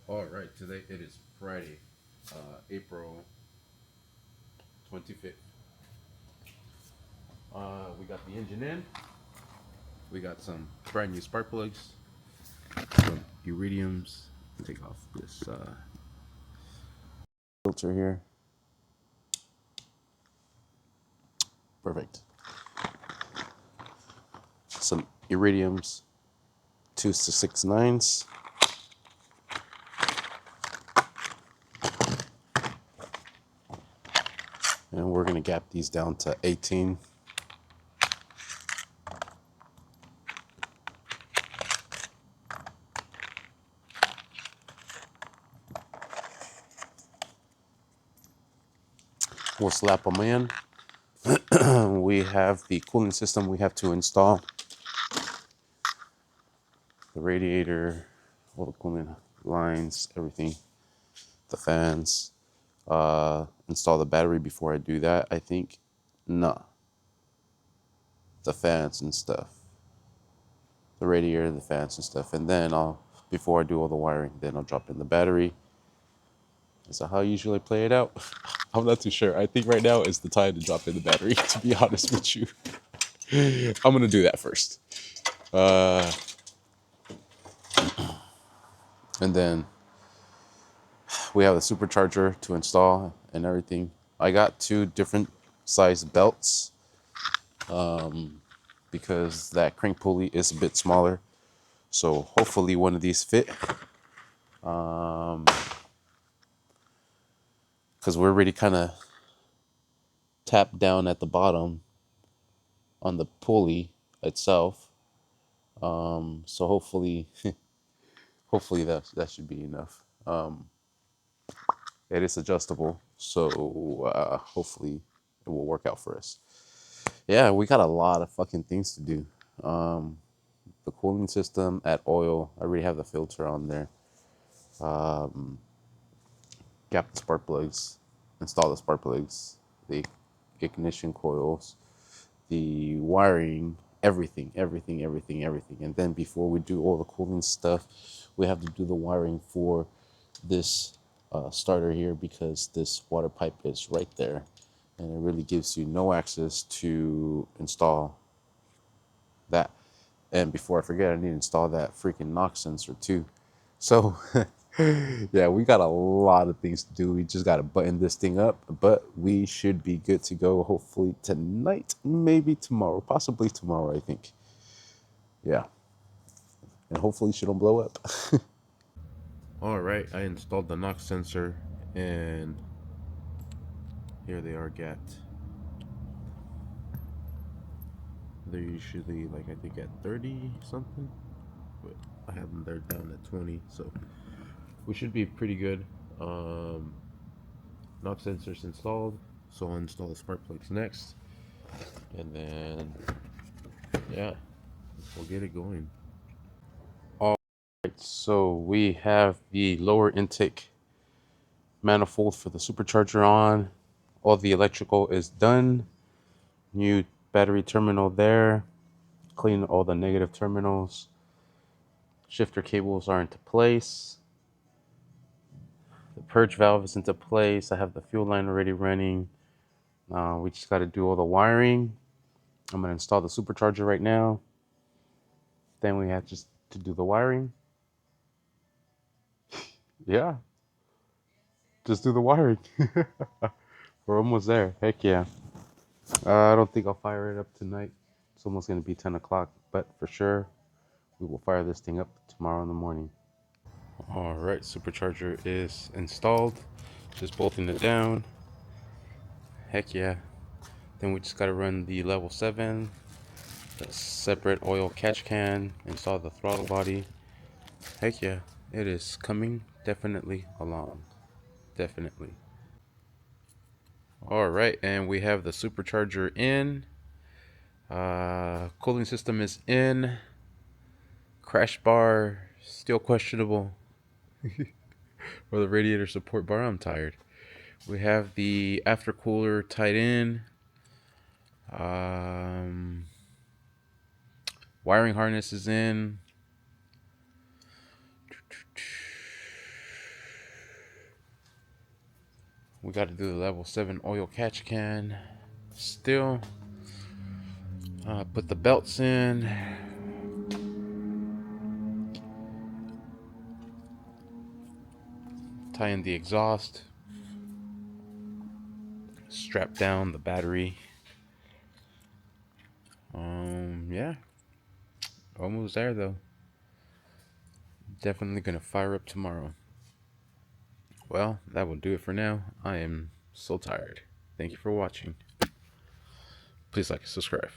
All right, today it is Friday, April 25th. We got the engine in. We got some brand new spark plugs, some iridiums. Take off this filter here. Perfect. Some iridiums, 2 to 6 nines. And we're gonna gap these down to 18. We'll slap them in. We have the cooling system we have to install. The radiator, all the cooling lines, everything. The fans. Install the battery before I do that, I think. No. The fans and stuff. The radiator, the fans and stuff. And then before I do all the wiring, then I'll drop in the battery. Is that how I usually play it out? I'm not too sure. I think right now is the time to drop in the battery, to be honest with you. I'm going to do that first. And then we have the supercharger to install and everything. I got 2 different size belts because that crank pulley is a bit smaller. So hopefully one of these fit. Because we're already kind of tapped down at the bottom on the pulley itself. So hopefully, hopefully that should be enough. It is adjustable, so hopefully it will work out for us. Yeah, we got a lot of fucking things to do. The cooling system, add oil. I already have the filter on there. Gap the spark plugs, install the spark plugs, the ignition coils, the wiring, everything. And then before we do all the cooling stuff, we have to do the wiring for this starter here, because this water pipe is right there and it really gives you no access to install that. And before I forget, I need to install that freaking knock sensor too. So yeah, we got a lot of things to do. We just got to button this thing up, but we should be good to go hopefully tonight, maybe tomorrow, possibly tomorrow, I think. Yeah. And hopefully she don't blow up. All right, I installed the knock sensor and here they are gapped. They're usually like, I think, at 30 something, but I have them there down at 20, so we should be pretty good. Knock sensors installed, so I'll install the spark plugs next, and then yeah, we'll get it going. All right, so we have the lower intake manifold for the supercharger on. All the electrical is done. New battery terminal there. Clean all the negative terminals. Shifter cables are into place. The purge valve is into place. I have the fuel line already running. We just got to do all the wiring. I'm going to install the supercharger right now. Then we have just to do the wiring. Yeah, just do the wiring. We're almost there. Heck yeah. I don't think I'll fire it up tonight. It's almost going to be 10 o'clock, but for sure, we will fire this thing up tomorrow in the morning. All right, supercharger is installed. Just bolting it down. Heck yeah. Then we just got to run the level 7, the separate oil catch can, install the throttle body. Heck yeah, it is coming definitely along. Definitely. All right, and we have the supercharger in. Cooling system is in. Crash bar still questionable. Or the radiator support bar. I'm tired. We have the aftercooler tied in. Wiring harness is in. We got to do the level 7 oil catch can still. Put the belts in. Tie in the exhaust. Strap down the battery. Yeah. Almost there though. Definitely gonna fire up tomorrow. Well, that will do it for now. I am so tired. Thank you for watching. Please like and subscribe.